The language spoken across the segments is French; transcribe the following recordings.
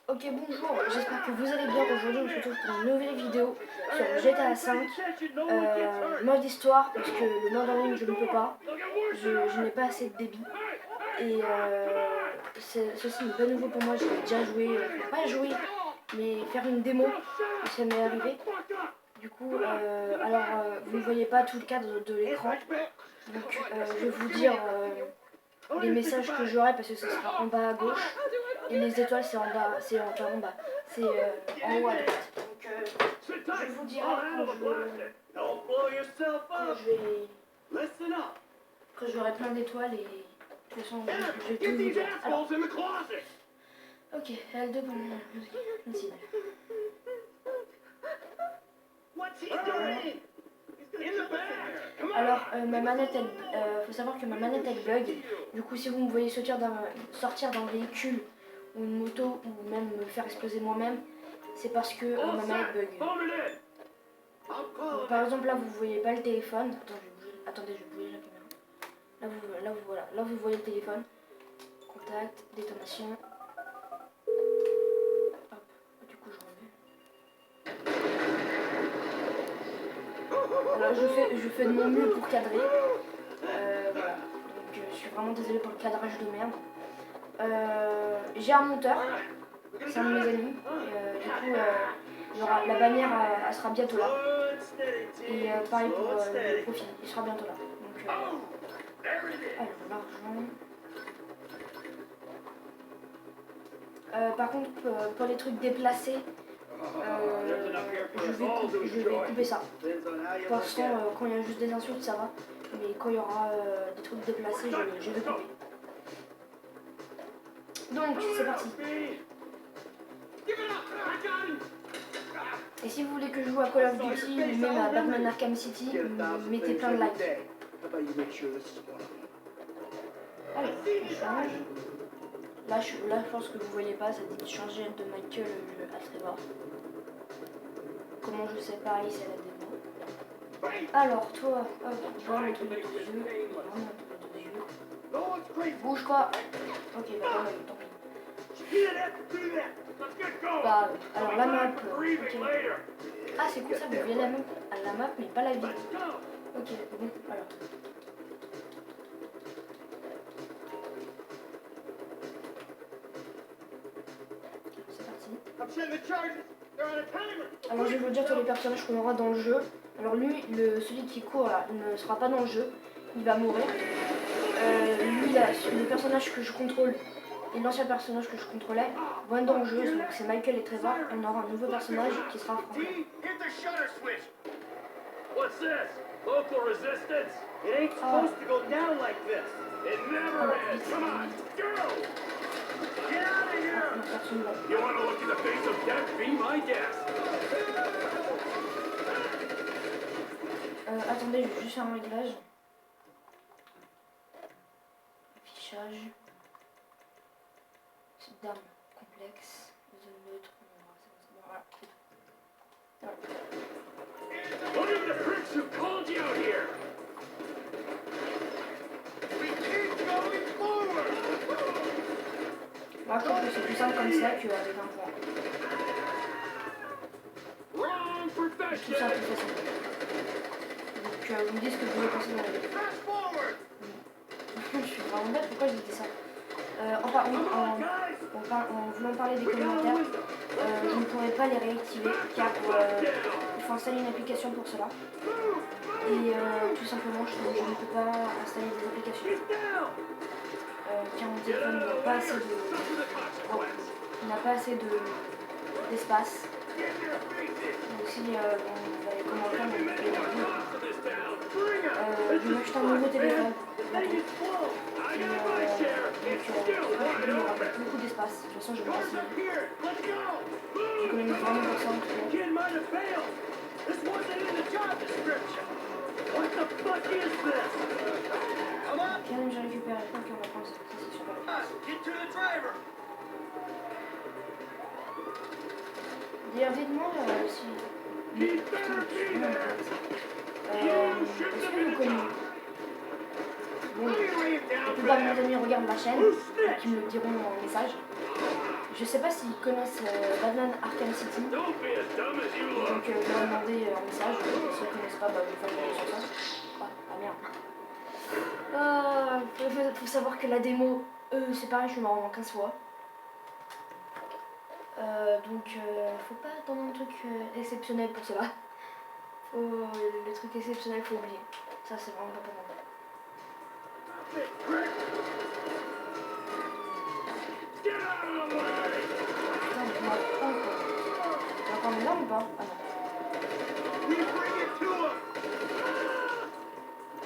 Ok, bonjour, j'espère que vous allez bien. Aujourd'hui on se retrouve pour une nouvelle vidéo sur GTA 5 mode histoire, parce que le mode en ligne je ne peux pas, je n'ai pas assez de débit et ceci n'est pas nouveau pour moi. J'ai déjà joué, pas joué mais faire une démo, ça m'est arrivé. Du coup, vous ne voyez pas tout le cadre de l'écran, donc je vais vous dire les messages que j'aurai, parce que ce sera en bas à gauche et les étoiles c'est en bas, c'est en bas, c'est en haut à droite. Donc je vous dirai quand j'aurai plein d'étoiles, et de toute façon je vais tout vous dire. Alors, ok, L2 pour une cible. Alors ma manette, faut savoir que ma manette elle bug. Du coup, si vous me voyez sortir d'un véhicule ou une moto, ou même me faire exploser moi-même, c'est parce que ma manette bug. Donc, par exemple là vous voyez pas le téléphone. Attendez, je vais bouger la caméra. Là vous voyez le téléphone. Contact, détonation. Hop, du coup je remets. Alors je fais de mon mieux pour cadrer. Voilà. Donc je suis vraiment désolée pour le cadrage de merde. J'ai un monteur, c'est un de mes amis. Du coup, la bannière elle sera bientôt là. Et pareil pour le profil, il sera bientôt là. Donc, alors l'argent. Par contre, pour les trucs déplacés, je vais couper ça. Pour l'instant, quand il y a juste des insultes, ça va. Mais quand il y aura des trucs déplacés, je vais couper. Donc, c'est parti. Et si vous voulez que je joue à Call of Duty ou même à Batman Arkham City, mettez plein de likes. Alors, on change. Là, je pense que vous voyez pas, ça dit changer de Michael à Trevor. Comment je sais pas, c'est la démo. Alors, toi, hop, voir le truc de tes yeux. Bouge quoi. Ok, bah non, tant pis. Bah, alors la map. Okay. Ah, c'est cool ça, vous voyez la map, mais pas la ville. Ok, bon, alors. C'est parti. Alors je vais vous dire tous les personnages qu'on aura dans le jeu. Alors lui, celui qui court là, il ne sera pas dans le jeu, il va mourir. Lui là, le personnage que je contrôle et l'ancien personnage que je contrôlais vont être dans le jeu, donc c'est Michael et Trevor. On aura un nouveau personnage qui sera Franklin. Attendez, je vais juste faire un réglage. Affichage. D'armes complexes. Zone neutre. Voilà. Moi je trouve que c'est plus simple comme ça qu'avec un point. Tout ça plus facile. Donc vous me dites ce que vous voulez penser dans la vidéo. Je suis vraiment bête, pourquoi j'ai dit ça? En voulant parler des commentaires, je ne pourrais pas les réactiver car il faut installer une application pour cela. Et tout simplement, je ne peux pas installer des applications. Car mon téléphone n'a pas assez d'espace. Donc si vous avez les commentaires, vous pouvez leur dire. Je vais m'acheter un nouveau téléphone. Il y aura beaucoup d'espace. De toute façon, je vais essayer. J'économise vraiment pour ça en tout cas. Quand même, j'ai récupéré. Ok, on va prendre ça. Ça, c'est super. D'ailleurs, dites-moi si... est-ce que vous connaissez... Bon, la plupart de mes amis regardent ma chaîne, donc ils me le diront en message. je sais pas s'ils connaissent Batman Arkham City. Donc je leur ai demandé un message. S'ils connaissent pas, bah vous faites sur ça. Ah merde. Faut savoir que la démo, c'est pareil, je suis mort en 15 fois. Faut pas attendre un truc exceptionnel pour cela. Les trucs exceptionnels, faut oublier. Ça, c'est vraiment pas pour moi. Putain, je m'en prends quoi. T'as encore mes armes ou pas? Ah non.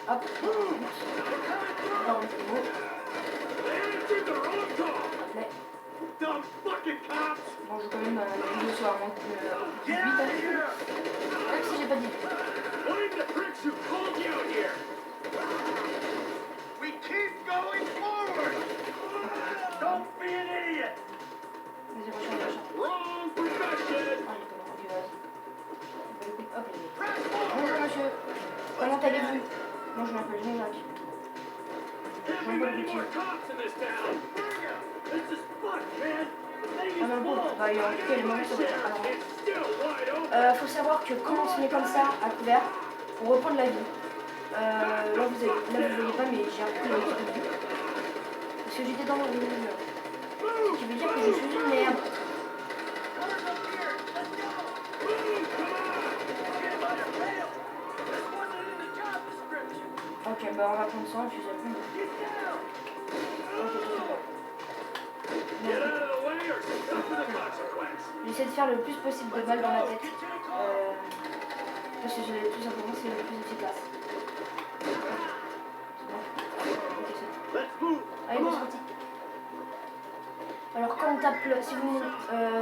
Hop. Pardon, c'est beau. Appelé. Bon, je vais quand même la vidéo sur un manque de 8 même si j'ai pas dit. Vas-y, recharge. Ah, j'ai pas entendu, vas-y. Hop, bonjour monsieur. Comment allez-vous? Moi je m'appelle Jean-Jacques. Jean-Paul Gaultier. Ah non, bon, bah, en tout cas, les moments sont bien. Alors, faut savoir que quand on se met comme ça à couvert, pour reprendre la vie, là vous voyez pas, mais j'ai repris la vie. Parce que j'étais dans le rouge. Ce qui veut dire que je suis une merde. Ok, bah on va prendre ça, puis j'ai plus. J'essaie de faire le plus possible de balles dans la tête. Parce que tout simplement c'est le plus efficace. Allez, on se retire. Alors quand on tape, si vous,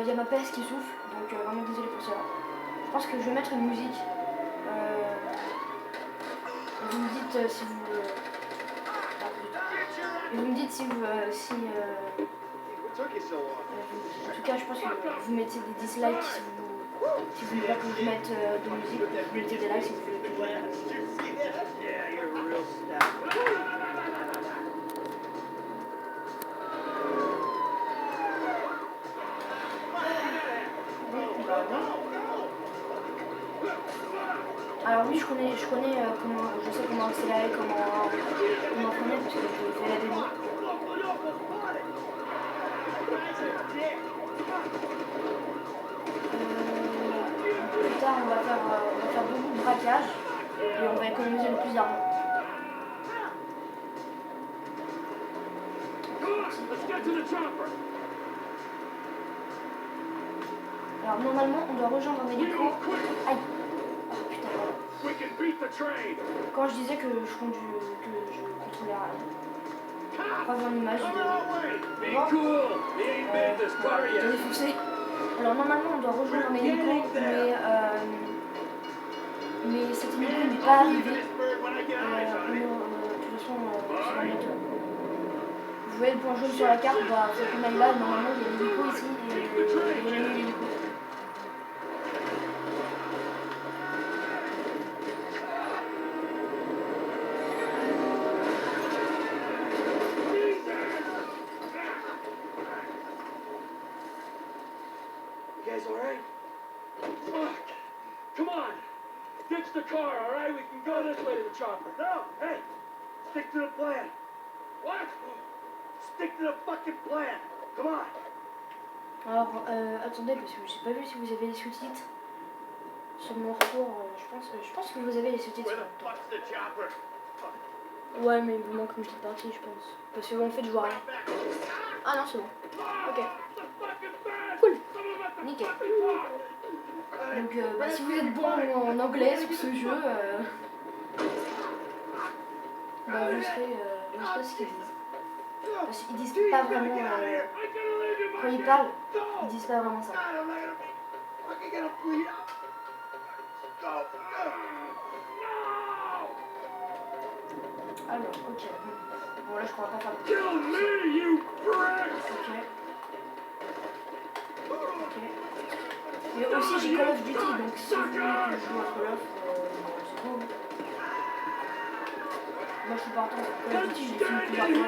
y a ma PS qui souffle, donc vraiment désolé pour cela. Je pense que je vais mettre une musique. Vous me dites si vous... et vous me dites si vous... en tout cas, je pense que vous mettez des dislikes si vous voulez pas que je mette de musique. Vous mettez des likes si vous voulez que je mette de la musique. Alors oui, je connais comment, je sais comment accélérer, comment freiner parce que je fais la démo. Plus tard, on va faire beaucoup de braquage et on va économiser le plus d'argent. Alors normalement, on doit rejoindre un hélico. Aïe. Oh putain, voilà. Quand je disais que je contrôlais rien. Pas voir l'image. Défoncé. Alors normalement, on doit rejoindre un hélico, mais cet hélico n'est pas arrivé. De toute façon, ça va bientôt. Vous voyez le point jaune sur la carte, bah, faut qu'on aille là. Normalement, il y a l'hélico ici et il y a l'hélico. Ditch the car, all right? We can go this way to the chopper. No, hey, stick to the plan. What? Stick to the fucking plan. Come on. Alors, attendez, parce que j'ai pas vu si vous avez les sous-titres. Sur mon retour, je pense que vous avez les sous-titres. Ouais, mais il vous manque une petite partie, je pense. Parce que en fait, je vois rien. Ah non, c'est bon. Ok. Cool. Nickel. Donc, si vous êtes bon en anglais sur ce jeu, vous serez ce qu'ils disent. Parce qu'ils disent pas vraiment... quand ils parlent, ils disent pas vraiment ça. Alors, ok. Bon, là, je crois pas faire de... Ok. Mais aussi, j'ai Call of Duty, donc si vous voulez que je joue à Call of, c'est cool. Moi, je suis partant. Call of Duty, je l'ai fini plusieurs fois.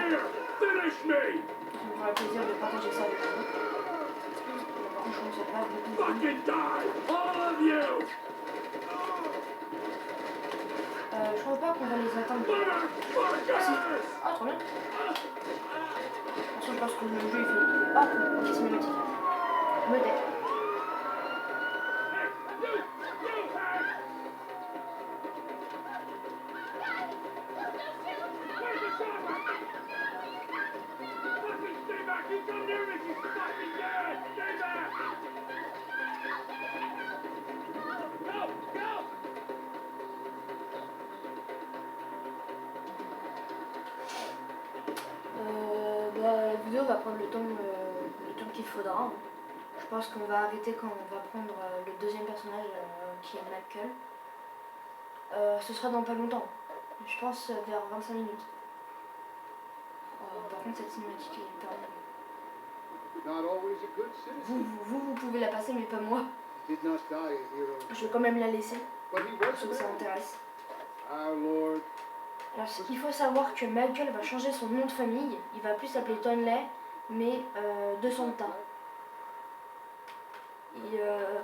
Ça me fera plaisir de partager ça avec vous. ça pas beaucoup de vues. Fucking die! All of you! Je pense pas qu'on va les atteindre. Motherfuckers! Ah, trop bien. Je pense que le jeu est fini. Ah, ok, cinématique. Me tais. Where's the chopper? Fucking stay back! You come near me, you fucking dead! Stay back! Go! Go! La vidéo va prendre le temps qu'il faudra. Hein. Je pense qu'on va arrêter quand on va prendre le deuxième personnage qui est Michael. Ce sera dans pas longtemps. Je pense vers 25 minutes. Par contre, cette cinématique est hyper longue. Not always a good citizen. Vous pouvez la passer, mais pas moi. Did not die a hero. Je vais quand même la laisser, But he pour was ceux a que ça man. intéresse. Our Lord. Alors, il faut savoir que Michael va changer son nom de famille. Il va plus s'appeler Tonley, mais de Santa. Et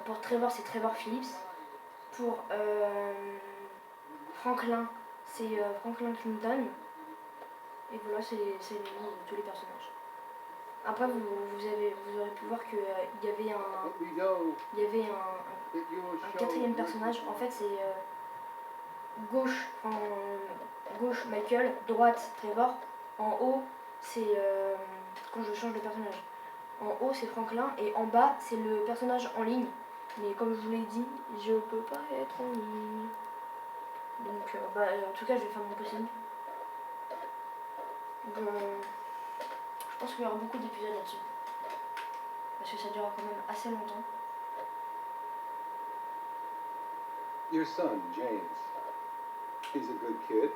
pour Trevor, c'est Trevor Phillips. Pour Franklin, c'est Franklin Clinton. Et voilà, c'est les noms de tous les personnages. Après, vous aurez pu voir qu'il y avait But we know un that your show quatrième personnage. En fait, c'est gauche Michael, droite Trevor. En haut, c'est quand je change de personnage. En haut, c'est Franklin et en bas, c'est le personnage en ligne. Mais comme je vous l'ai dit, je peux pas être en ligne. Donc, en tout cas, je vais faire mon possible. Donc, je pense qu'il y aura beaucoup d'épisodes là-dessus. Parce que ça durera quand même assez longtemps. Your son, James. He's a good kid.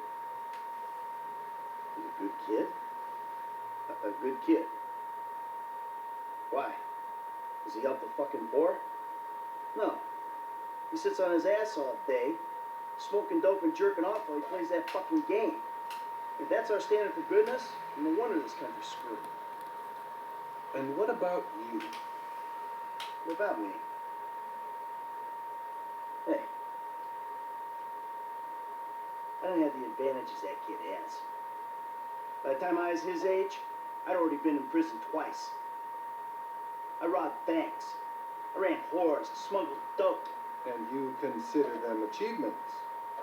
He's a good kid? A good kid? Why? Does he help the fucking poor? No. He sits on his ass all day, smoking dope and jerking off while he plays that fucking game. If that's our standard for goodness, no wonder this country's screwed. And what about you? What about me? Hey. I don't have the advantages that kid has. By the time I was his age, I'd already been in prison twice. I robbed banks. I ran whores, smuggled dope. And you consider them achievements.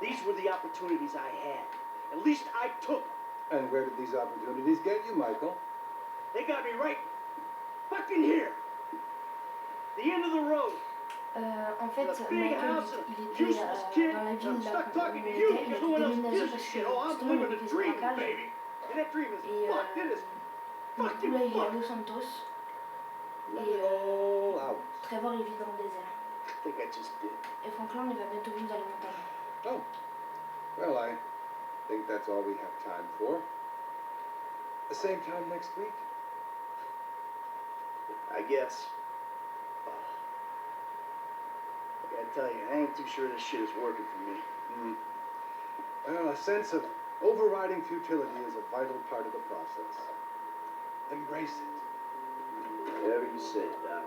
These were the opportunities I had. At least I took them. And where did these opportunities get you, Michael? They got me right fucking here. The end of the road. En fait, Michael, il était dans la ville là où on était, il a dû déménager parce que justement il avait fait ce braquage. Et du coup là il est à Los Santos. Et Trevor il vit dans le désert. I think I just did. Et Franklin il va bientôt vivre dans les montagnes. Oh. Well, I think that's all we have time for. The same time next week? I guess. I gotta tell you, I ain't too sure this shit is working for me. Well, a sense of overriding futility is a vital part of the process. Embrace it. Whatever you say, Doc.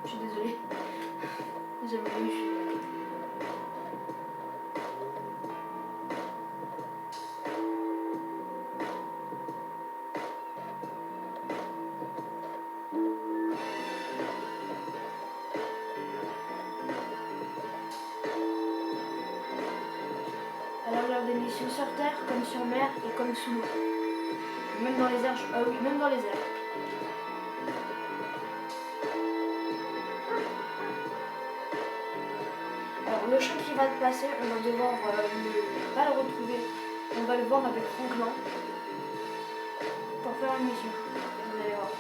Je suis désolée. J'avais vu, Alors lors des missions sur Terre, comme sur mer et comme sous l'eau. Même dans les airs, ah oui, même dans les airs. Alors le chat qui va passer, on va devoir pas le retrouver. On va le voir avec Franklin pour faire une mission. Vous allez voir.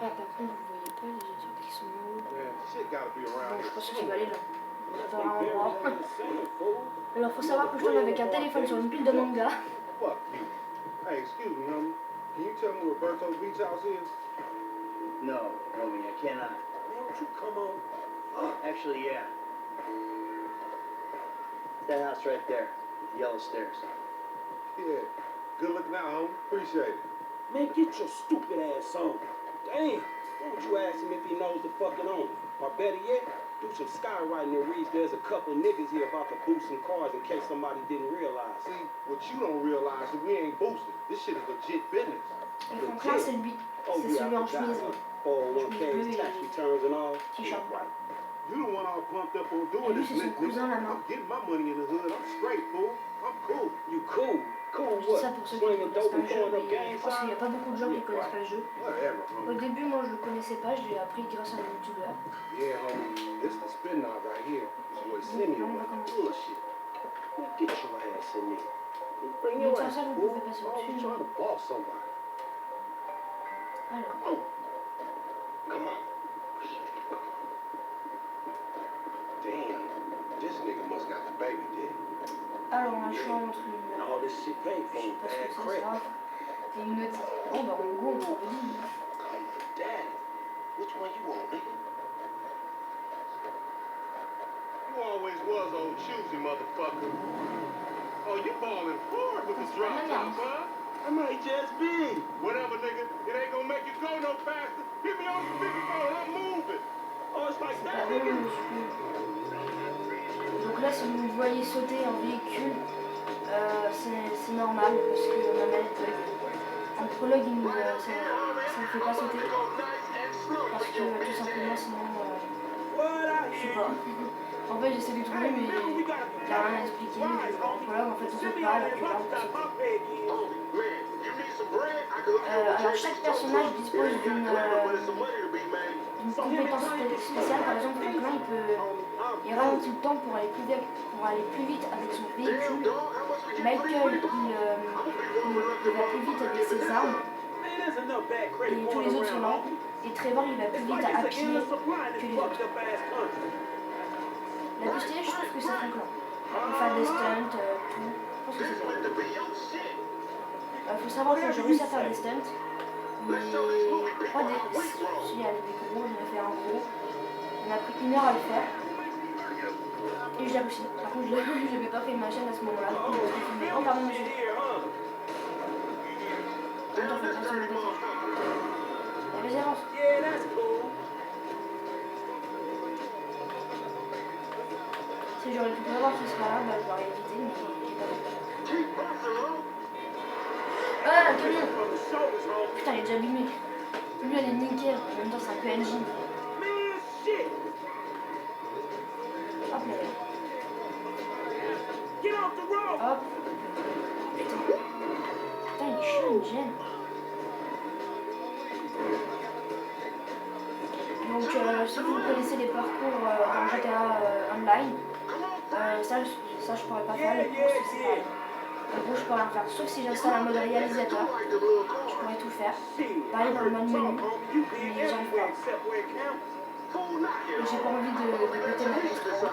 Ah, par contre, vous voyez pas les autres qui sont là-haut. Shit gotta be around Bon, je here pense qu'il va aller là. Dans un somewhere. endroit. Alors, faut savoir que je tourne avec un téléphone sur une pile de manga. Fuck you. Hey, excuse me, homie. Can you tell me where Berto's beach house is? No, homie, I cannot. Man, won't you come on? Actually, yeah. That house right there, with the yellow stairs. Yeah. Good looking out, homie. Appreciate it. Man, get your stupid ass on. Damn. Why would you ask him if he knows the fucking owner? Or better yet, do some skywriting that reads there's a couple niggas here about to boost some cars in case somebody didn't realize. See, what you don't realize is we ain't boosting. This shit is legit business. Et Franklin, c'est lui. Oh, C'est celui en chemise. 401ks, tax returns and all. T-shirt blanc. You the one all pumped up on Et doing lui, this, c'est son nigga. cousin là-bas. I'm getting my money in the hood. I'm straight, fool. I'm cool. You cool? Cool Je dis ça what? pour ceux qui ne Swinging connaissent dope pas le and jeu, throwing up mais gang je pense qu'il n'y a signs? pas beaucoup de gens qui ne connaissent pas le jeu. Whatever, Au homie. début, moi, je le connaissais pas, je l'ai appris grâce à un youtubeur. Yeah, homie. This the spin knob right here. This boy Donc Simeon. là, on va commencer. Bullshit. Man, get your ass in there. Bring Mais your sans ass, ça, vous fool. pouvez passer Always au-dessus. trying to boss somebody. Alors, Come on. Damn. This nigga must got the baby dead. alors on a le choix entre une... All this shit paid Je sais for, pas ce bad que ça credit. sera. Et une autre... Bon, bah, en gros, on peut le dire. Come for daddy. Which one you want, nigga? You always was old choosy, motherfucker. Oh, you balling hard with the drop top, huh? I might just be. Whatever, nigga. It ain't gonna make you go no faster. Hit me on the speakerphone. I'm moving. Oh, it's like C'est pas that, bon, nigga. monsieur. Donc là, si vous me voyez sauter en véhicule, c'est normal parce que ma manette bug. En prologue, ça ne fait pas sauter. Parce que tout simplement, sinon, je sais pas. En fait, j'essaie de trouver, mais il n'y a rien à expliquer. En prologue, en fait, on saute pas, alors que là, on peut sauter. Alors, chaque personnage dispose d'une compétence spéciale. Par exemple, Franklin, il ralentit le temps pour aller plus vite avec son véhicule. Michael, il va plus vite avec ses armes. Et tous les autres sont lents. Et Trevor, il va plus vite à pied que les autres. La plus stylée, je trouve que c'est Franklin. Il fait des stunts, tout. Je pense que c'est bien. Faut savoir que j'ai réussi à faire des stunts, mais pas des... Si, il y a des gros, j'en ai fait un gros. On a pris 1 heure à le faire. Et j'ai réussi. Par contre, je n'avais pas fait ma chaîne à ce moment-là. Donc, je l'ai filmé. Oh, pardon, monsieur. Attends, faut passer le désir. Vas-y, avance. Si j'aurais pu prévoir qu'il sera là, bah, je l'aurais évité, mais j'ai pas pu. Ah, camion! Putain, il est déjà abîmé. Lui, elle est nickel. En même temps, c'est un peu engine. Hop là. Hop. Putain. Putain, il est chiant, il me gêne. Donc, si vous connaissez les parcours dans GTA Online, ça je pourrais pas faire, les courses c'est pareil. En gros, je pourrais rien faire, sauf si j'installe un mode réalisateur, je pourrais tout faire. Pareil dans le mode menu, mais j'arrive pas. Et j'ai pas envie de péter ma PS3.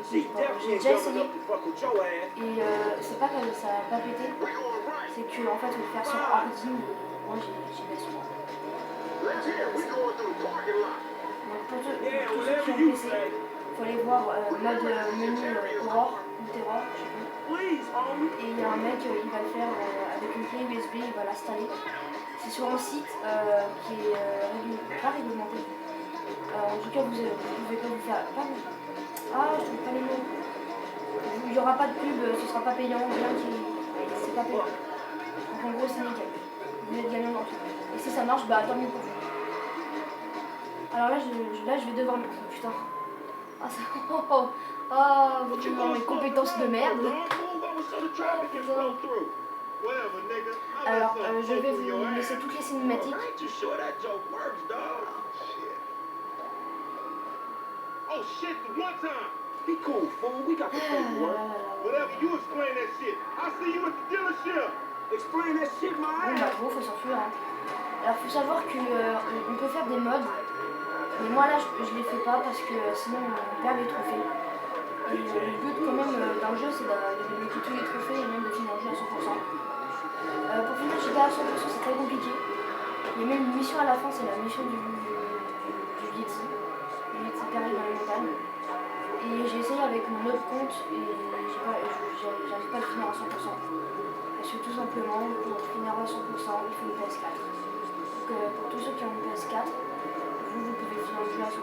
J'ai déjà essayé, et c'est pas que ça va pas péter, c'est que en fait, il faut le faire sur ordi, et moi j'ai pas sur. Donc pour ceux qui ont PC, il faut aller voir mode menu Aurore ou Terror, je sais plus. Et il y a un mec, il va le faire avec une clé USB, il va l'installer. C'est sur un site qui est pas réglementé. En tout cas, vous pouvez pas vous faire... Ah, je trouve pas les mots. Il n'y aura pas de pub, ce sera pas payant, rien qui... C'est pas payant. Donc en gros, c'est nickel. Vous êtes gagnant dans tout. Et si ça marche, bah tant mieux pour vous. Alors là, je vais devoir... Putain. Ah, ça... Ah, vous pouvez voir mes compétences de merde. Alors, je vais vous laisser toutes les cinématiques. Oh shit, the one time. Be cool, fool. We got the paperwork. Whatever, you explain that shit. I'll see you at the dealership. Explain that shit, Bon, my bah ass. gros, faut s'enfuir. Hein. Alors, faut savoir que on peut faire des mods. Mais moi là, je les fais pas parce que sinon on perd les trophées. Et le but quand même dans le jeu, c'est de débloquer tous les trophées et même de finir le jeu à 100%. Pour finir, 100%, c'est très compliqué. Il y a même une mission à la fin, c'est la mission du Yeti. Le Yeti qui arrive dans les montagnes. Et j'ai essayé avec mon autre compte et j'arrive pas à le finir à 100%. Parce que tout simplement, pour finir à 100%, il faut une PS4. Donc pour tous ceux qui ont une PS4, vous pouvez finir le jeu à 100%.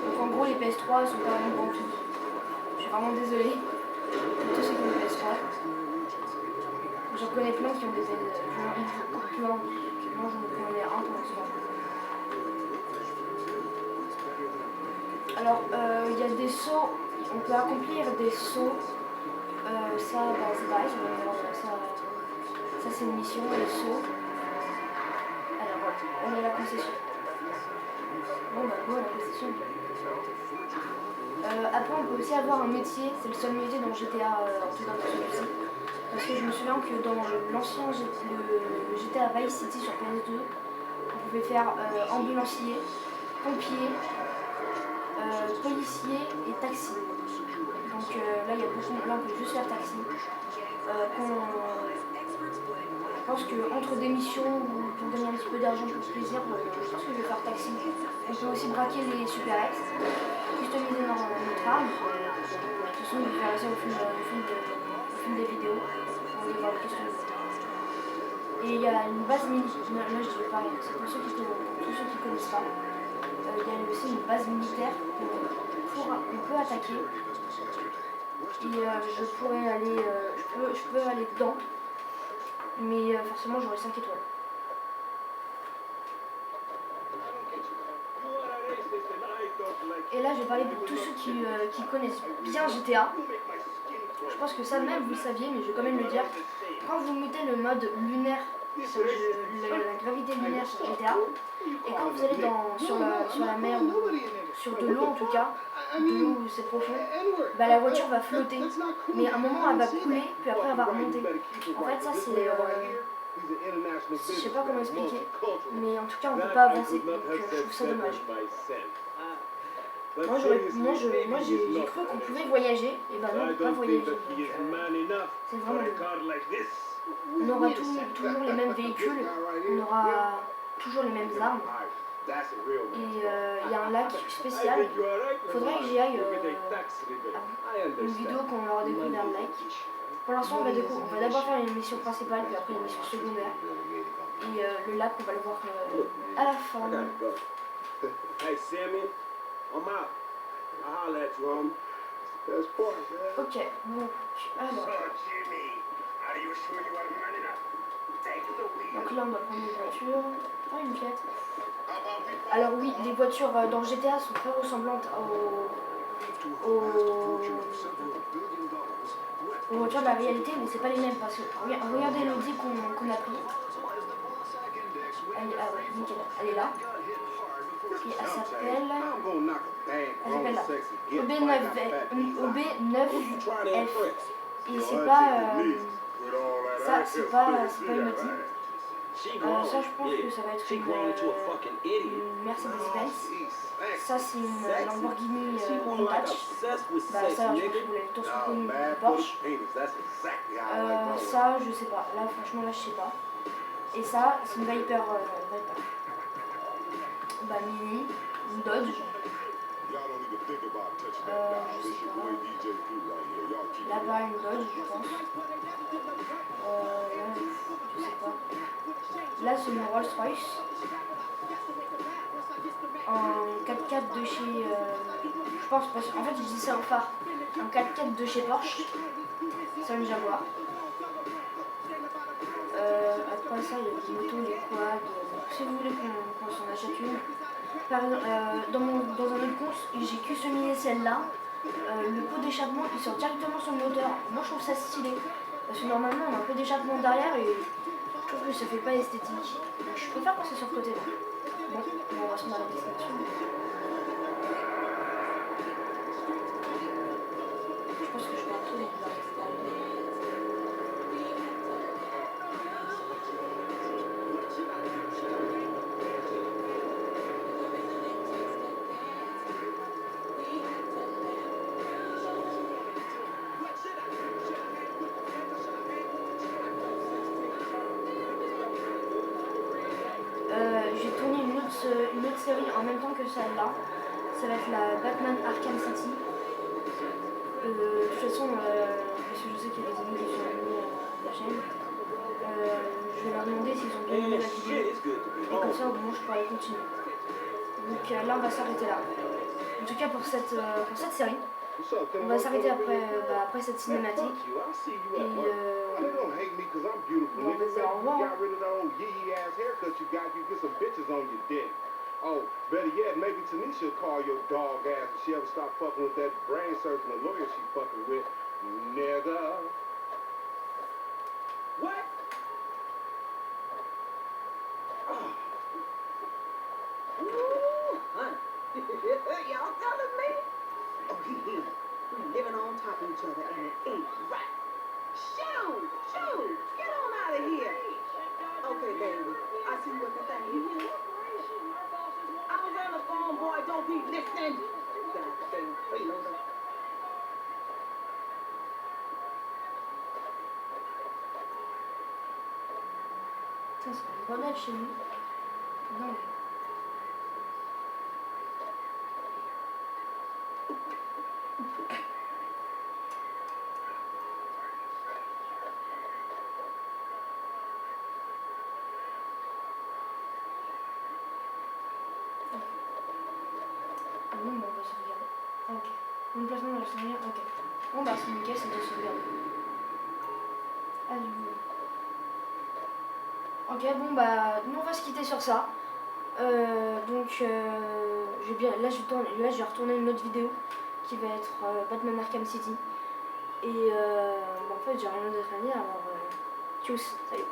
Donc en gros, les PS3 sont pas vraiment pour tout. Je suis vraiment désolée pour tous ceux qui ont une PS3. J'en connais plein qui ont des PS3. Moi j'en connais un pour l'instant. Alors, il y a des sauts, on peut accomplir des sauts. Ça, bah, c'est pareil, ça c'est une mission, les sauts. Alors, on est à la concession. Bon, bah, go à la concession. Après, on peut aussi avoir un métier, c'est le seul métier dans GTA, en tout cas dans celui-ci. Parce que je me souviens que dans l'ancien le GTA Vice City sur PS2, on pouvait faire ambulancier, pompier, policier et taxi. Donc là, il y a beaucoup, là on peut juste faire taxi. Je pense qu'entre des missions ou pour gagner un petit peu d'argent pour le plaisir, je pense que je vais faire taxi. On peut aussi braquer les Super X, customiser notre arme. De toute façon, je vais faire ça au fil des vidéos pour les voir customiser. Et il y a une base militaire, là je dis pareil, c'est pour tous ceux qui ne connaissent pas. Il y a aussi une base militaire qu'on peut attaquer. Et je pourrais aller, je peux aller dedans, mais forcément j'aurai 5 étoiles. Et là je vais parler pour tous ceux qui connaissent bien GTA. Je pense que ça même vous le saviez, mais je vais quand même le dire. Quand vous mettez le mode lunaire, la gravité lunaire sur GTA, et quand vous allez sur la mer ou sur de l'eau en tout cas, de l'eau où c'est profond, bah, la voiture va flotter. Mais à un moment elle va couler, puis après elle va remonter. En fait ça c'est... je sais pas comment expliquer, mais en tout cas on peut pas avancer, donc je trouve ça dommage. Moi j'ai cru qu'on pouvait voyager, et ben non on peut pas voyager. C'est vraiment nul. On aura toujours les mêmes véhicules, on aura toujours les mêmes armes. Et il y a un lac spécial. Il faudrait que j'y aille une vidéo quand on aura découvert le lac. Pour l'instant on va d'abord faire les missions principales, puis après les missions secondaires. Et le lac on va le voir à la fin. Hey Sammy, I'm out. I'll holler at you, homie. Ok, bon, alors. Donc là on doit prendre une voiture. Oh, une Fiat. Alors oui, les voitures dans GTA sont très ressemblantes aux voitures de la réalité, mais c'est pas les mêmes parce que regardez l'Audi qu'on a pris. Nickel, elle est là. Et elle s'appelle là. OB9F. Et c'est pas c'est pas une Audi. Ça je pense que ça va être une Mercedes-Benz. Ça c'est une Lamborghini Countach. Bah ça je pense que vous l'avez tous reconnu, Porsche. Ça je sais pas, là franchement là je sais pas. Et ça c'est une Viper. Bah Mini, une Dodge. Je sais pas. Là bas une Dodge je pense. Là je sais pas. Là c'est une Rolls Royce. En 4x4 de chez... je pense, parce qu'en fait je dis ça au phare. Un 4x4 de chez Porsche. C'est une Jaguar. Après ça il y a des motos, des quads. Si vous voulez qu'on s'en achète une. Par exemple, dans un autre compte, j'ai customisé celle-là. Le pot d'échappement il sort directement sur le moteur. Moi je trouve ça stylé. Parce que normalement on a un peu d'échappement derrière et je trouve que ça fait pas esthétique. Donc je préfère passer sur le côté là. Bon, on va se mettre à la destination. Je pense que je vais rentrer dans la en même temps que celle-là. Ça va être la Batman Arkham City. De toute façon, parce que je sais qu'il y a des amis qui sont abonnés à la chaîne, je vais leur demander s'ils ont bien aimé Man, la shit, vidéo. it's good to be Et comme home. ça, au moins, je pourrai continuer. Donc là, on va s'arrêter là. En tout cas, pour cette série, What's up? Can on I va work s'arrêter over après, here? après cette Man, cinématique. fuck you. I'll see you Et at work. They don't hate me because I'm beautiful, Bon, nigga. vas-y, au You revoir. got rid of that old yee ass haircut you got, you get some bitches on your dick. Oh, better yet, maybe Tanisha will call your dog ass if she ever stop fucking with that brain surgeon or lawyer she fucking with, nigga. What? Ooh, honey. Y'all telling me? Oh, he here. We living on top of each other and it ain't right. Shoot! Shoot! Get on out of here. Okay, baby. I see you at the thing. You hear? I was on the phone, boy. Don't be listening. Goddamn freeloader. Ça, c'est une grenade chez lui. Non. Bon, bah, on va sauvegarder. Ok. Mon placement dans le scénario, ok. Bon, bah, c'est nickel, c'est déjà sauvegardé. Allez, bon. Ok, bon, bah, nous, on va se quitter sur ça. J'ai bien, là, je vais retourner une autre vidéo qui va être Batman Arkham City. Et en fait, j'ai rien d'autre à dire, alors, tchuss, salut.